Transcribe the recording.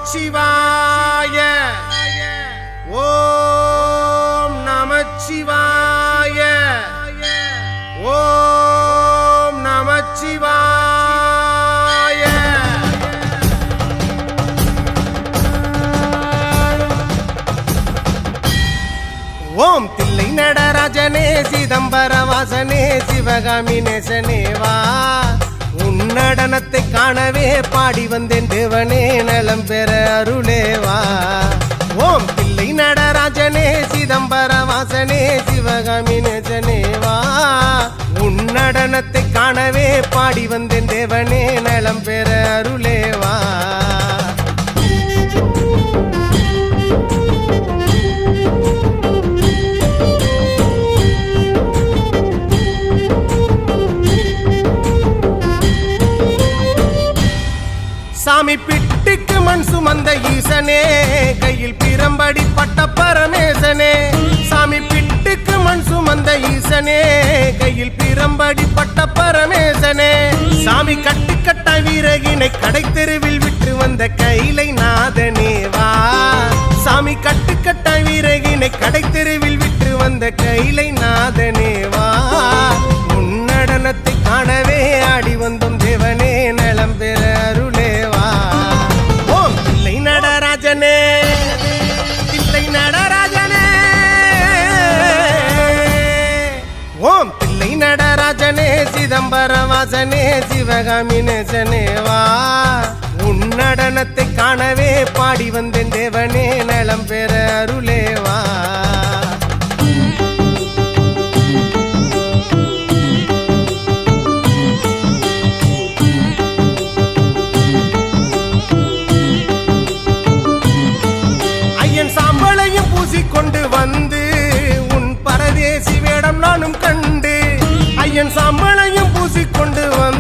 நமச்சிவாய ஓம் நமச்சிவாய ஓம் நமச்சிவாய ஓம் தில்லை நடராஜனே சிதம்பர வாசனே சிவகாமி நேசனேவா உன்னடனத்தை காணவே பாடி வந்தேன் தேவனே நலம் பெற அருளேவா ஓம் தில்லை நடராஜனே சிதம்பர வாசனே சிவகாமி நேசனேவா உன்னடனத்தை காணவே பாடி வந்தேன் தேவனே நலம் பெற அருளேவா சாமி பிட்டுக்கு மண் சுமந்த ஈசனே கையில் பிரம்படி பட்ட பரமேசனே சாமி பிட்டுக்கு மண் சுமந்த ஈசனே கையில் பிரம்படி பட்ட பரமேசனே சாமி கட்டுக்கட்ட வீரகினை கடை தெருவில் விட்டு வந்த கைலை நாதனேவா சாமி கட்டுக்கட்ட வீரகினை கடை தெருவில் விட்டு வந்த கைலை நாதனேவா உன்னடனத்தை காணவே ஆடி வந்தோம் தேவனே நலம் பெற அருளேவா ஓம் தில்லை நடராஜனே தில்லை நடராஜனே ஓம் தில்லை நடராஜனே சிதம்பர வாசனே சிவகாமி நேசனேவா உன்னடனத்தை காணவே பாடி வந்தேன் தேவனே நலம் பெற அருளேவா சாம்பளையும் பூசிக்கொண்டு வந்து உன் பரதேசி வேடம் நானும் கண்டு ஐயன் சாம்பளையும் பூசிக்கொண்டு வந்து